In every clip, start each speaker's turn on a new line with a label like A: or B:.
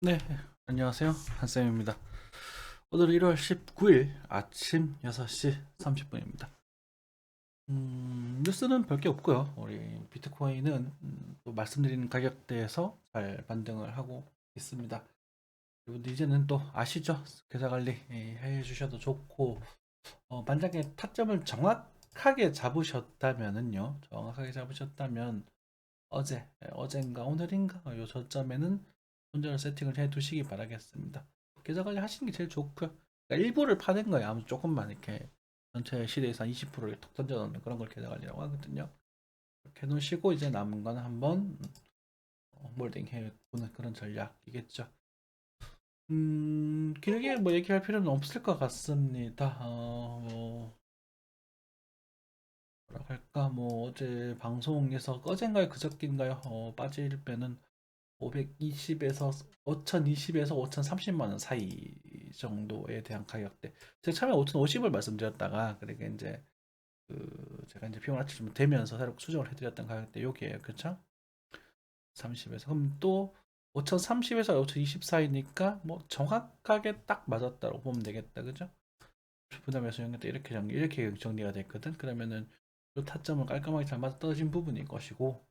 A: 네, 안녕하세요. 한쌤입니다. 오늘 1월 19일 아침 6시 30분입니다. 뉴스는 별게 없고요. 우리 비트코인은 또 말씀드린 가격대에서 잘 반등을 하고 있습니다. 여러분들 이제는 또 아시죠? 계좌 관리 해 주셔도 좋고, 만약에 타점을 정확하게 잡으셨다면은요, 정확하게 잡으셨다면 어젠가 오늘인가 요 저점에는 손절을 세팅을 해 두시기 바라겠습니다. 계좌 관리 하시는 게 제일 좋고요. 그러니까 일부를 파는 거예요. 아무 조금만 이렇게 전체 시대에서 한 20%를 톡 던져 놓는 그런 걸 계좌 관리라고 하거든요. 이렇게 해 놓으시고 이제 남은 거는 한번 몰딩 해 보는 그런 전략이겠죠. 길게 뭐 얘기할 필요는 없을 것 같습니다. 뭐라고 할까, 뭐 어제 방송에서 어젠가요 그저께인가요, 빠질 빼는 520에서 5020에서 5030만 원 사이 정도에 대한 가격대. 제가 처음에 5050을 말씀드렸다가 그러니까 이제 제가 이제 피보나치 좀 되면서 새로 수정을 해드렸던 가격대 요게요, 그쵸? 30에서 그럼 또 5030에서 5020 사이니까 뭐 정확하게 딱 맞았다고 보면 되겠다, 그죠? 부담에서 연결 이렇게 정리가 됐거든. 그러면은 요 타점은 깔끔하게 잘 맞아 떨어진 부분일 것이고,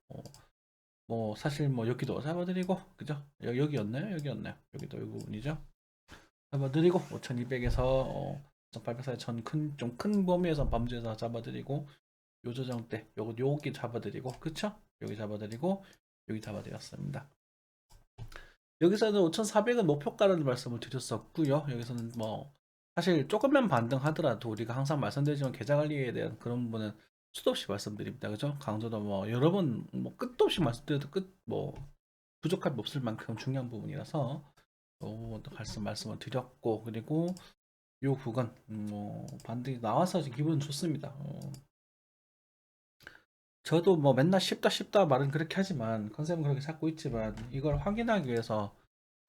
A: 뭐 사실 뭐 여기도 잡아드리고, 그죠? 여기였나요? 여기였나요? 여기도 이 부분이죠. 잡아드리고 5200에서 1800 사이 좀 큰 범위에서 범주에서 잡아드리고, 요 조정 때 요거 여기 잡아드리고, 그쵸? 여기 잡아드리고, 여기 잡아드렸습니다. 여기서는 5400은 목표가라는 말씀을 드렸었고요. 여기서는 뭐 사실 조금만 반등하더라도 우리가 항상 말씀드리지만 계좌 관리에 대한 그런 부분은 수도 없이 말씀드립니다. 그죠? 강조도 뭐 여러 번 뭐 끝도 없이 말씀드려도 끝 뭐 부족함이 없을 만큼 중요한 부분이라서 또 말씀을 드렸고, 그리고 요 구간 뭐 반등이 나와서 기분은 좋습니다. 저도 뭐 맨날 쉽다 쉽다 말은 그렇게 하지만 컨셉은 그렇게 잡고 있지만 이걸 확인하기 위해서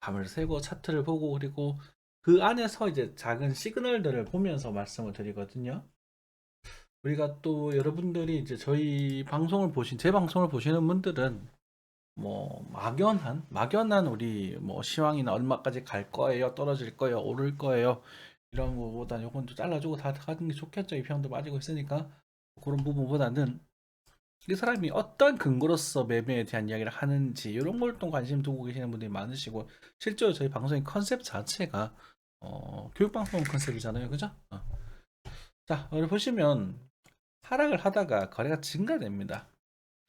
A: 밤을 새고 차트를 보고, 그리고 그 안에서 이제 작은 시그널들을 보면서 말씀을 드리거든요. 우리가 또 여러분들이 이제 제 방송을 보시는 분들은 뭐 막연한 우리 뭐 시황이나 얼마까지 갈 거예요, 떨어질 거예요, 오를 거예요, 이런 거보다 요건 좀 잘라주고 다 가는 게 좋겠죠. 입향도 빠지고 있으니까 그런 부분보다는 이 사람이 어떤 근거로서 매매에 대한 이야기를 하는지 이런 걸 또 관심 두고 계시는 분들이 많으시고, 실제로 저희 방송의 컨셉 자체가 교육방송 컨셉이잖아요, 그죠? 자, 여기 보시면 하락을 하다가 거래가 증가됩니다,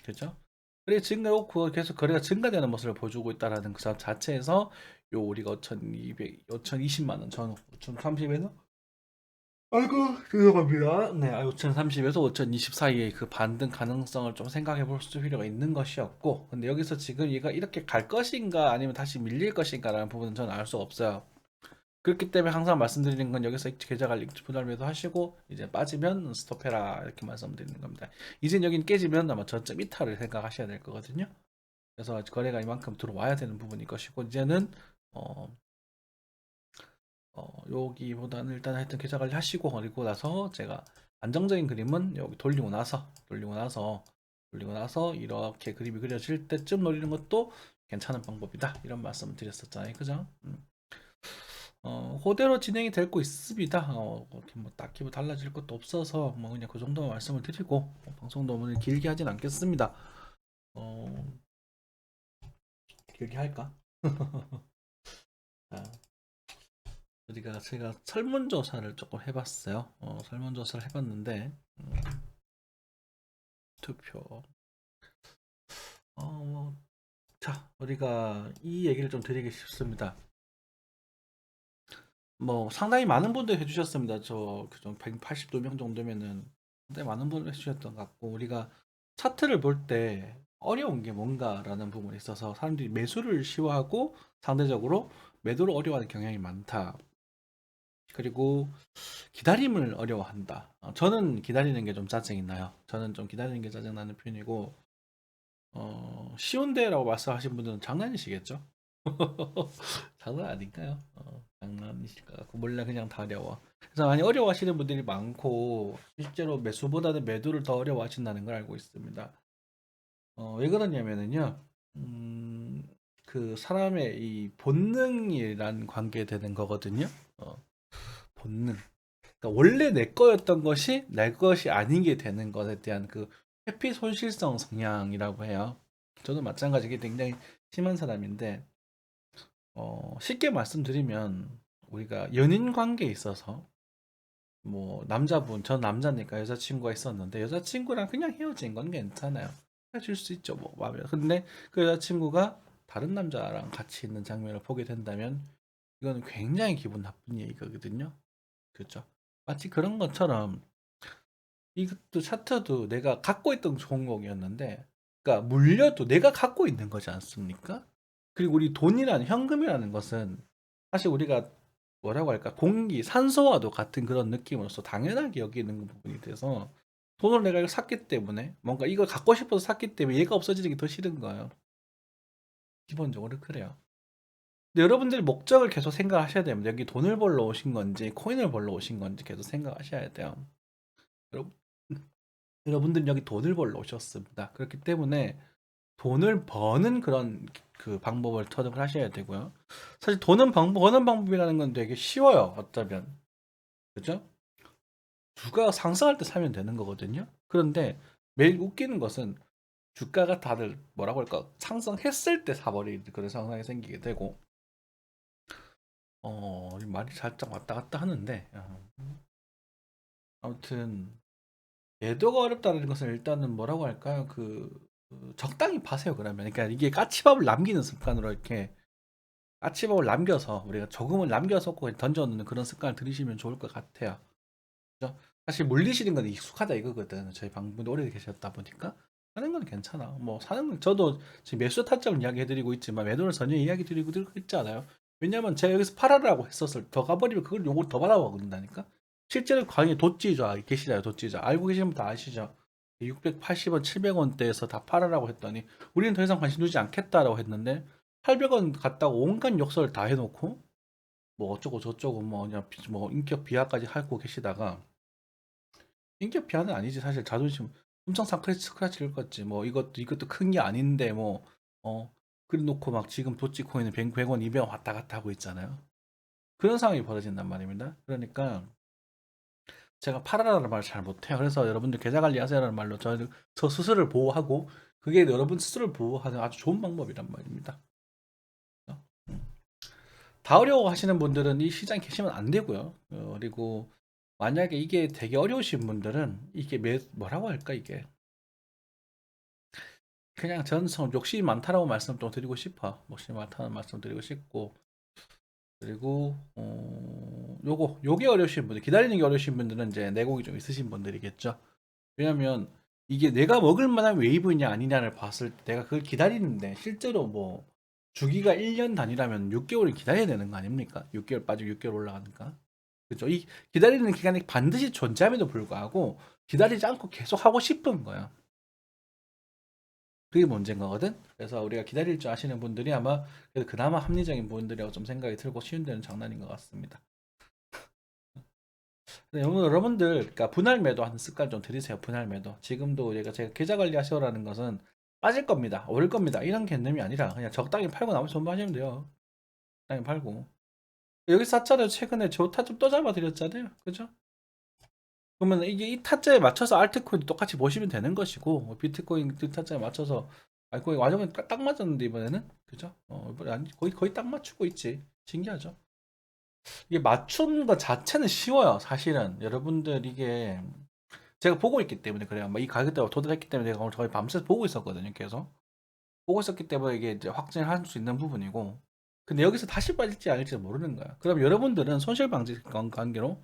A: 그죠? 그리고 증가하고 계속 거래가 증가되는 모습을 보여주고 있다는 그 자체에서 요 우리가 5,200, 5,020만 원 전후 5,030에서, 아이고 죄송합니다. 네, 5,030에서 5,020 사이의 그 반등 가능성을 좀 생각해 볼 필요가 있는 것이었고, 근데 여기서 지금 얘가 이렇게 갈 것인가 아니면 다시 밀릴 것인가라는 부분은 저는 알 수 없어요. 그렇기 때문에 항상 말씀드리는 건 여기서 계좌 관리 분할 매도 하시고 이제 빠지면 스톱해라 이렇게 말씀드리는 겁니다. 이젠 여긴 깨지면 아마 저점 이탈을 생각하셔야 될 거거든요. 그래서 거래가 이만큼 들어와야 되는 부분일 것이고, 이제는 어, 여기보다는 일단 하여튼 계좌 관리 하시고, 그리고 나서 제가 안정적인 그림은 여기 돌리고 나서 이렇게 그림이 그려질 때쯤 노리는 것도 괜찮은 방법이다, 이런 말씀을 드렸었잖아요, 그죠? 그대로 진행이 되고 있습니다. 뭐 딱히 뭐 달라질 것도 없어서 뭐 그냥 그 정도 말씀을 드리고, 방송도 오늘 길게 하진 않겠습니다. 어, 길게 할까? 자, 제가 설문조사를 조금 해봤어요. 설문조사를 해봤는데, 투표. 어, 자, 우리가 이 얘기를 좀 드리기 싶습니다. 뭐 상당히 많은 분들이 해주셨습니다. 좀 182명 정도면은 상당히 많은 분들이 해주셨던 것 같고, 우리가 차트를 볼 때 어려운 게 뭔가라는 부분에 있어서 사람들이 매수를 쉬워하고 상대적으로 매도를 어려워하는 경향이 많다. 그리고 기다림을 어려워한다. 저는 기다리는 게 좀 짜증이 나요. 저는 좀 기다리는 게 짜증나는 편이고, 쉬운데라고 말씀하신 분들은 장난이시겠죠? 장난 아닌가요? 장난이실 것 같고, 몰라 그냥 다 어려워. 그래서 많이 어려워하시는 분들이 많고, 실제로 매수보다는 매도를 더 어려워하신다는 걸 알고 있습니다. 왜 그러냐면은요, 음, 그 사람의 이 본능이란 관계되는 거거든요. 본능. 그러니까 원래 내 거였던 것이 내 것이 아닌 게 되는 것에 대한 그 회피 손실성 성향이라고 해요. 저도 마찬가지 게 굉장히 심한 사람인데 쉽게 말씀드리면 우리가 연인 관계에 있어서 뭐 남자분 전 남자니까 여자친구가 있었는데 여자친구랑 그냥 헤어진 건 괜찮아요. 헤어질 수 있죠 뭐 마음에. 근데 그 여자친구가 다른 남자랑 같이 있는 장면을 보게 된다면 이건 굉장히 기분 나쁜 얘기거든요. 그렇죠? 마치 그런 것처럼 이것도 차트도 내가 갖고 있던 좋은 곡이었는데, 그러니까 물려도 내가 갖고 있는 거지 않습니까? 그리고 우리 돈이라는 현금이라는 것은 사실 우리가 뭐라고 할까 공기, 산소와도 같은 그런 느낌으로서 당연하게 여기는 부분이 돼서 돈을 내가 이거 샀기 때문에 뭔가 이걸 갖고 싶어서 샀기 때문에 얘가 없어지는 게 더 싫은 거예요. 기본적으로 그래요. 근데 여러분들이 목적을 계속 생각하셔야 됩니다. 여기 돈을 벌러 오신 건지 코인을 벌러 오신 건지 계속 생각하셔야 돼요. 여러분, 여러분들은 여기 돈을 벌러 오셨습니다. 그렇기 때문에 돈을 버는 그런 그 방법을 터득을 하셔야 되고요. 사실 버는 방법이라는 건 되게 쉬워요. 어쩌면. 그죠? 주가가 상승할 때 사면 되는 거거든요. 그런데 매일 웃기는 것은 주가가 다들 뭐라고 할까? 상승했을 때 사버리는 그런 상황이 생기게 되고, 말이 살짝 왔다 갔다 하는데, 아무튼 매도가 어렵다는 것은 일단은 뭐라고 할까요? 적당히 파세요, 그러면. 그러니까 이게 까치밥을 남기는 습관으로 이렇게 까치밥을 남겨서 우리가 조금을 남겨서 꼭 던져놓는 그런 습관을 들이시면 좋을 것 같아요. 그죠? 사실 물리시는 건 익숙하다 이거거든. 저희 방문도 오래 계셨다 보니까 사는 건 괜찮아. 뭐 사는 건 저도 지금 매수 타점을 이야기해드리고 있지만 매도를 전혀 이야기드리고 있지 않아요. 왜냐면 제가 여기서 팔아라고 했었을 더 가버리면 그걸 요걸 더 받아먹는다니까. 실제로 강의 도찌자 계시잖아요. 도찌자 알고 계시는 분 다 아시죠? 680원, 700원대에서 다 팔아라고 했더니 우리는 더 이상 관심 두지 않겠다라고 했는데 800원 갔다고 온갖 욕설을 다 해놓고 뭐 어쩌고 저쩌고 뭐 그냥 뭐 인격 비하까지 하고 계시다가 인격 비하는 아니지 사실 자존심 엄청 스크래치 긁었지 뭐 이것도 큰 게 아닌데 뭐 그래 놓고 막 지금 도치코인은 100원 200원 왔다 갔다 하고 있잖아요. 그런 상황이 벌어진단 말입니다. 그러니까 제가 팔아라는 말을 잘 못해요. 그래서 여러분들 계좌 관리하세요라는 말로 저 스스로를 보호하고 그게 여러분 스스로를 보호하는 아주 좋은 방법이란 말입니다. 다 어려워 하시는 분들은 이 시장에 계시면 안 되고요. 그리고 만약에 이게 되게 어려우신 분들은 이게 뭐라고 할까 이게 그냥 저는 욕심이 많다라고 말씀 좀 드리고 싶어. 욕심이 많다는 말씀 드리고 싶고 그리고 요게 어려우신 분들 기다리는 게 어려우신 분들은 이제 내공이 좀 있으신 분들이겠죠. 왜냐면 이게 내가 먹을 만한 웨이브냐 아니냐를 봤을 때 내가 그걸 기다리는데 실제로 뭐 주기가 1년 단위라면 6개월을 기다려야 되는 거 아닙니까? 6개월 빠지고 6개월 올라가니까. 그죠? 이 기다리는 기간이 반드시 존재함에도 불구하고 기다리지 않고 계속 하고 싶은 거야. 그게 문제인 거거든. 그래서 우리가 기다릴 줄 아시는 분들이 아마 그래도 그나마 합리적인 분들이라고 좀 생각이 들고 쉬운 데는 장난인 것 같습니다. 여러분들 그러니까 분할 매도하는 습관 좀 들이세요. 분할 매도. 지금도 제가 계좌 관리하시오라는 것은 빠질 겁니다. 오를 겁니다. 이런 개념이 아니라 그냥 적당히 팔고 나머지 전부하시면 돼요. 적당히 팔고. 여기 샀잖아요. 최근에 저 타점 또 잡아드렸잖아요. 그죠? 그러면 이게 이 타짜에 맞춰서 알트코인 똑같이 보시면 되는 것이고 비트코인 그 타짜에 맞춰서 알코인 완전 딱 맞았는데 이번에는 그죠? 이번에 거의 딱 맞추고 있지. 신기하죠? 이게 맞춘 것 자체는 쉬워요. 사실은 여러분들 이게 제가 보고 있기 때문에 그래요. 이 가격대가 도달했기 때문에 내가 오늘 거의 밤새 보고 있었거든요. 계속 보고 있었기 때문에 이게 이제 확진을 할 수 있는 부분이고 근데 여기서 다시 빠질지 아닐지 모르는 거야. 그럼 여러분들은 손실 방지 관계로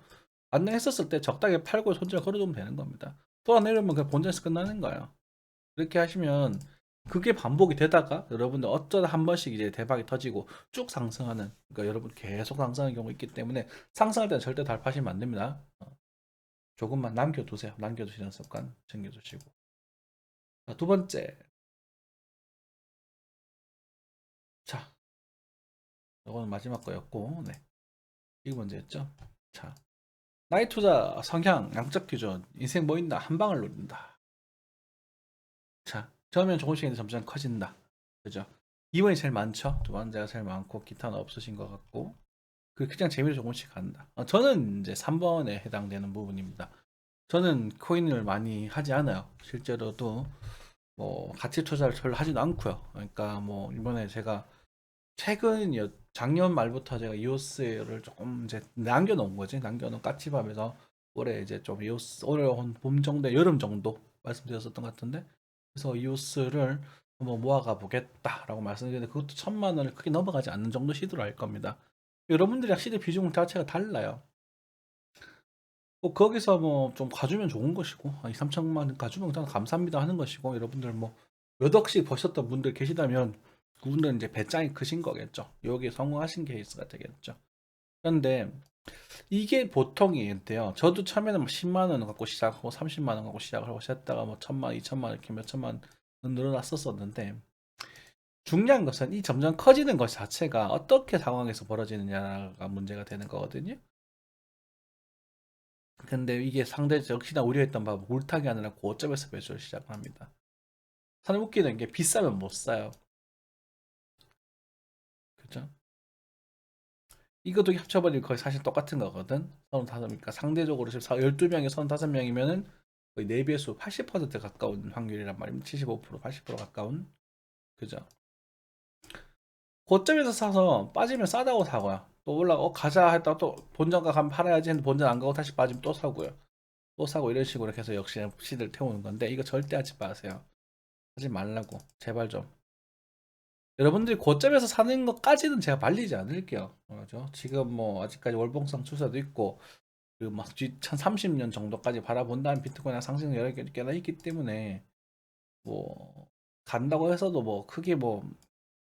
A: 안녕했었을 때 적당히 팔고 손절 걸어두면 되는 겁니다. 또 안 내려면 그냥 본전에서 끝나는 거예요. 그렇게 하시면 그게 반복이 되다가 여러분들 어쩌다 한 번씩 이제 대박이 터지고 쭉 상승하는 그러니까 여러분 계속 상승하는 경우 있기 때문에 상승할 때는 절대 달파시면 안 됩니다. 조금만 남겨두세요. 남겨두시는 습관 챙겨주시고. 자, 두 번째. 자, 이거는 마지막 거였고, 네. 이거 문제였죠. 자, 나이 투자 성향 양적 기준 인생 뭐 있나 한 방을 노린다. 자, 처음엔 조금씩 점점 커진다. 그죠? 2번이 제일 많죠. 두 번째가 제일 많고 기타는 없으신 것 같고 그냥 재미로 조금씩 간다. 저는 이제 3번에 해당되는 부분입니다. 저는 코인을 많이 하지 않아요. 실제로도 뭐 가치 투자를 별로 하지도 않고요. 그러니까 뭐 이번에 제가 최근 작년 말부터 제가 이오스를 조금 이제 남겨놓은 거지. 남겨놓은 까치밥에서 올해 이제 좀 이오스 올해 한 봄 정도, 여름 정도 말씀드렸었던 것 같은데, 그래서 이오스를 한번 모아가 보겠다라고 말씀드렸는데 그것도 1,000만 원을 크게 넘어가지 않는 정도 시도를 할 겁니다. 여러분들이랑 시드 비중 자체가 달라요. 뭐 거기서 뭐 좀 가주면 좋은 것이고 2, 3천만 원 가주면 일단 감사합니다 하는 것이고, 여러분들 뭐 몇 억씩 버셨던 분들 계시다면 그분들은 이제 배짱이 크신 거겠죠. 여기에 성공하신 케이스가 되겠죠. 그런데 이게 보통이에요. 저도 처음에는 뭐 10만 원 갖고 시작하고 30만 원 갖고 시작을 하고 했다가 뭐 1,000만 원, 2천만 원 이렇게 몇 천만 원 늘어났었었는데, 중요한 것은 이 점점 커지는 것 자체가 어떻게 상황에서 벌어지느냐가 문제가 되는 거거든요. 근데 이게 상대적 역시나 우려했던 바가 물타기 하느라 고점에서 매수를 시작합니다. 참 웃기는 게 비싸면 못 사요. 그죠? 이것도 합쳐버리면 거의 사실 똑같은 거거든. 35이니까 상대적으로 지금 12명에 35명이면은 거의 4배수 80% 가까운 확률이란 말입니다. 75%, 80% 가까운. 그죠? 고점에서 사서 빠지면 싸다고 사고요. 또 올라가 가자 했다가 또 본전가 가면 팔아야지 했는데 본전 안 가고 다시 빠지면 또 사고요. 또 사고 이런 식으로 해서 역시 시들 태우는 건데, 이거 절대 하지 마세요. 하지 말라고. 제발 좀. 여러분들이 고점에서 사는 것까지는 제가 말리지 않을게요. 그죠? 지금 뭐 아직까지 월봉상 추세도 있고 그리고 막 2030년 정도까지 바라본다는 비트코인 상승 여러 개나 있기 때문에 뭐 간다고 해서도 뭐 크게 뭐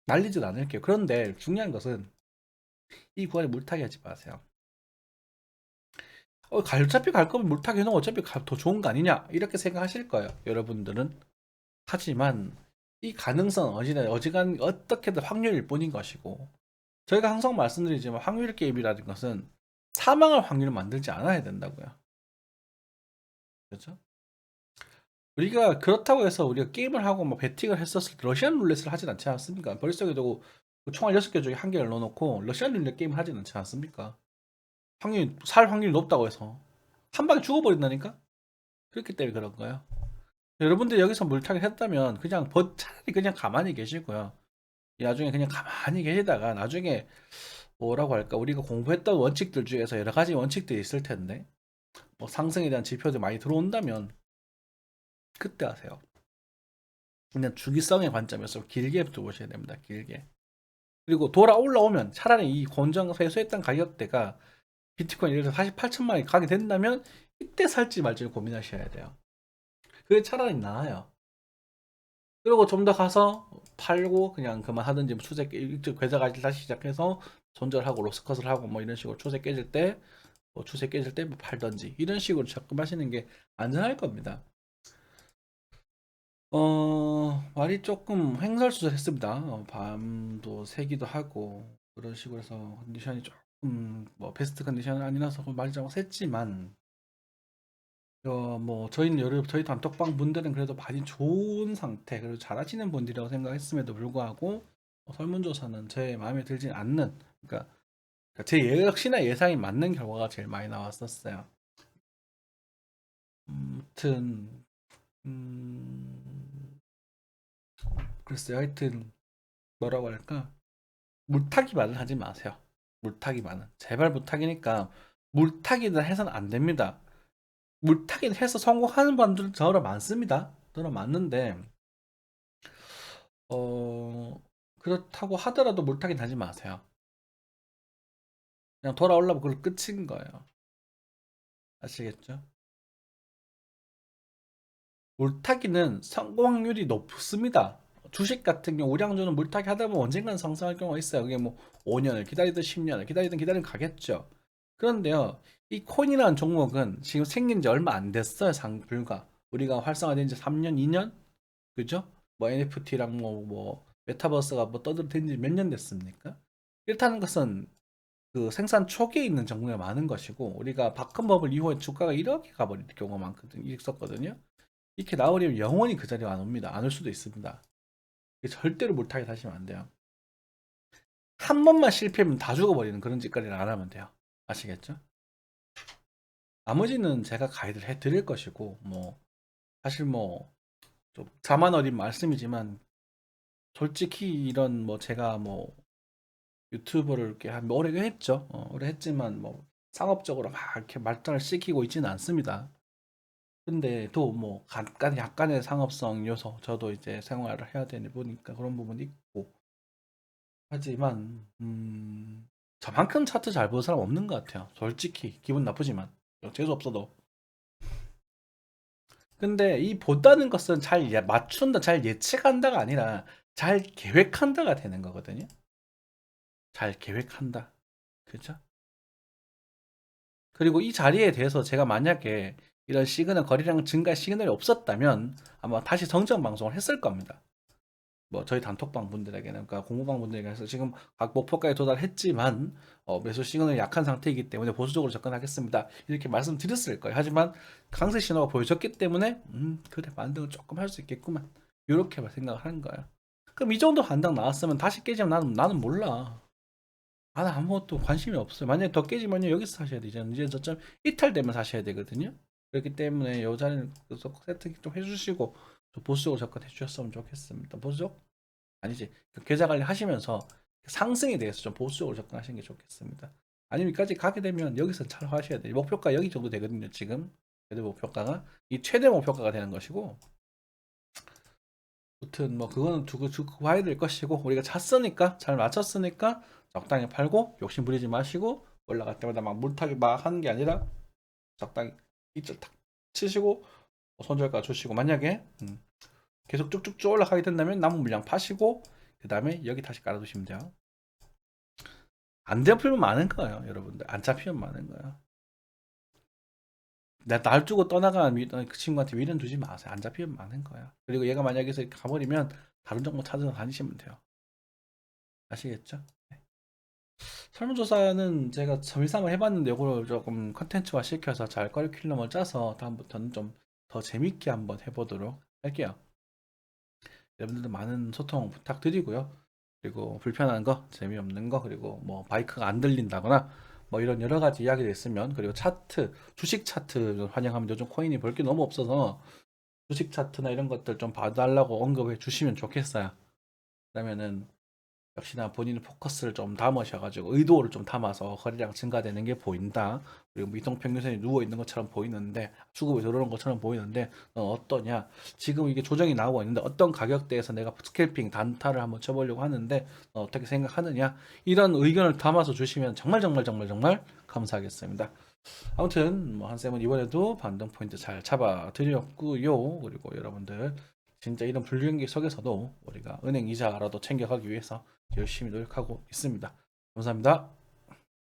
A: 날리진 않을게요. 그런데 중요한 것은 이 구간에 물타기 하지 마세요. 어차피 갈 거면 물타기 해놓으면 어차피 더 좋은 거 아니냐 이렇게 생각하실 거예요, 여러분들은. 하지만 이 가능성은 어지간 어떻게든 확률일 뿐인 것이고, 저희가 항상 말씀드리지만 확률 게임이라는 것은 사망할 확률을 만들지 않아야 된다고요. 그렇죠? 우리가 그렇다고 해서 우리가 게임을 하고 뭐 배팅을 했었을 때 러시안 룰렛을 하진 않지 않습니까? 머릿속에 두고 총알 6개 중에 1개를 넣어놓고 러시안 룰렛 게임을 하진 않지 않습니까? 살 확률이 높다고 해서 한 방에 죽어버린다니까? 그렇기 때문에 그런 거예요. 여러분들 여기서 물타기 했다면 그냥 차라리 그냥 가만히 계시고요. 나중에 그냥 가만히 계시다가 나중에 뭐라고 할까, 우리가 공부했던 원칙들 중에서 여러 가지 원칙들이 있을 텐데 뭐 상승에 대한 지표들 많이 들어온다면 그때 하세요. 그냥 주기성의 관점에서 길게 두보셔야 됩니다. 길게. 그리고 돌아 올라오면 차라리 이 권장 회수했던 가격대가 비트코인 예를 들어 48천만 원이 가게 된다면 이때 살지 말지 고민하셔야 돼요. 그게 차라리 나아요. 그리고 좀 더 가서 팔고 그냥 그만하든지, 뭐 추세 괴사가지 다시 시작해서 손절하고 로스컷을 하고 뭐 이런 식으로 추세 깨질 때, 뭐 추세 깨질 때 뭐 팔던지 이런 식으로 접근하시는 게 안전할 겁니다. 말이 조금 횡설수설했습니다. 밤도 새기도 하고 그런 식으로 해서 컨디션이 조금 뭐 베스트 컨디션은 아니라서 말이 좀 셌지만, 뭐 저희 단톡방 분들은 그래도 많이 좋은 상태, 그리고 잘하시는 분들이라고 생각했음에도 불구하고 설문조사는 제 마음에 들진 않는, 그러니까 제 역시나 예상이 맞는 결과가 제일 많이 나왔었어요. 아무튼 글쎄요, 하여튼 뭐라고 할까, 물타기만은 하지 마세요. 물타기만은 제발. 물타기니까 물타기는 해서는 안 됩니다. 물타기는 해서 성공하는 분들 저러 많습니다. 저러 많는데 그렇다고 하더라도 물타기는 하지 마세요. 그냥 돌아오려면 그걸 끝인 거예요. 아시겠죠? 물타기는 성공 확률이 높습니다. 주식 같은 경우 우량주는 물타기 하다 보면 언젠가는 상승할 경우가 있어요. 그게 뭐 5년을 기다리든 10년을 기다리든 가겠죠. 그런데요, 이 코인이라는 종목은 지금 생긴 지 얼마 안 됐어요. 불과 우리가 활성화된 지 3년, 2년? 그죠? 뭐 NFT랑 뭐 메타버스가 뭐 떠들어댄 지 몇 년 됐습니까? 이렇다는 것은 그 생산 초기에 있는 종목이 많은 것이고, 우리가 바큰 버블 이후에 주가가 이렇게 가버릴 경우가 많거든요. 있었거든요. 이렇게 나오려면 영원히 그 자리에 안 옵니다. 안 올 수도 있습니다. 절대로 물타기 하시면 안 돼요. 한 번만 실패하면 다 죽어버리는 그런 짓거리를 안 하면 돼요. 아시겠죠? 나머지는 제가 가이드를 해드릴 것이고, 뭐, 사실 뭐, 좀 자만 어린 말씀이지만, 솔직히 이런 뭐 제가 뭐 유튜버를 이렇게 한 오래 했죠. 오래 했지만 뭐 상업적으로 막 이렇게 발전을 시키고 있지는 않습니다. 근데 또 뭐 약간의 상업성 요소, 저도 이제 생활을 해야 되니 보니까 그런 부분이 있고, 하지만 저만큼 차트 잘 보는 사람 없는 것 같아요. 솔직히 기분 나쁘지만 재수 없어도. 근데 이 보다는 것은 잘 맞춘다, 잘 예측한다가 아니라 잘 계획한다가 되는 거거든요. 잘 계획한다. 그죠? 그리고 이 자리에 대해서 제가 만약에 이런 시그널, 거래량 증가 시그널이 없었다면 아마 다시 정정 방송을 했을 겁니다. 뭐 저희 단톡방 분들에게는, 그러니까 공부방 분들에게 서 지금 각 목표가에 도달했지만 매수 시그널이 약한 상태이기 때문에 보수적으로 접근하겠습니다, 이렇게 말씀드렸을 거예요. 하지만 강세 신호가 보여졌기 때문에 그래, 만등을 조금 할 수 있겠구만, 이렇게 생각을 하는 거예요. 그럼 이 정도 반등 나왔으면 다시 깨지면 나는 몰라. 나는 아무것도 관심이 없어요. 만약에 더 깨지면요, 여기서 사셔야 되죠. 이제 저점 이탈되면 사셔야 되거든요. 그렇기 때문에 이 자리는 계속 세팅 좀 해주시고 좀 보수적으로 접근해 주셨으면 좋겠습니다. 보수적? 아니지. 계좌 관리 하시면서 상승에 대해서 좀 보수적으로 접근하시는 게 좋겠습니다. 아니면 여기까지 가게 되면 여기서 잘 하셔야 돼요. 목표가 여기 정도 되거든요, 지금. 최대 목표가가. 이 최대 목표가가 되는 것이고. 아무튼 뭐 그거는 두고 봐야 될 것이고, 우리가 찼으니까, 잘 맞췄으니까 적당히 팔고 욕심 부리지 마시고, 올라갈 때마다 막 물타기 막 하는 게 아니라 적당히 이쪽 탁 치시고 손절가 주시고, 만약에 계속 쭉쭉 올라가게 된다면 남은 물량 파시고 그 다음에 여기 다시 깔아두시면 돼요. 안 잡히면 많은 거예요, 여러분들. 안 잡히면 많은 거예요. 날 주고 떠나간 그 친구한테 미련 두지 마세요. 안 잡히면 많은 거예요. 그리고 얘가 만약에 여기서 가버리면 다른 정보 찾아서 다니시면 돼요. 아시겠죠? 네. 설문조사는 제가 점심삼아 해봤는데 이거를 조금 컨텐츠화 시켜서 잘 커리큘럼을 짜서 다음부터는 좀 더 재밌게 한번 해보도록 할게요. 여러분들도 많은 소통 부탁드리고요. 그리고 불편한 거, 재미없는 거, 그리고 뭐 마이크가 안 들린다거나 뭐 이런 여러 가지 이야기가 있으면, 그리고 차트, 주식 차트 환영하면 요즘 코인이 볼 게 너무 없어서 주식 차트나 이런 것들 좀 봐달라고 언급해 주시면 좋겠어요. 그러면은 역시나 본인의 포커스를 좀 담으셔가지고 의도를 좀 담아서 거래량 증가되는 게 보인다. 그리고 뭐 이동평균선이 누워 있는 것처럼 보이는데, 수급이 들어오는 것처럼 보이는데 넌 어떠냐? 지금 이게 조정이 나오고 있는데 어떤 가격대에서 내가 스캘핑 단타를 한번 쳐보려고 하는데 넌 어떻게 생각하느냐? 이런 의견을 담아서 주시면 정말 정말 정말 정말 감사하겠습니다. 아무튼 뭐 한쌤은 이번에도 반등 포인트 잘 잡아 드렸고요. 그리고 여러분들 진짜 이런 불경기 속에서도 우리가 은행 이자라도 챙겨가기 위해서 열심히 노력하고 있습니다. 감사합니다.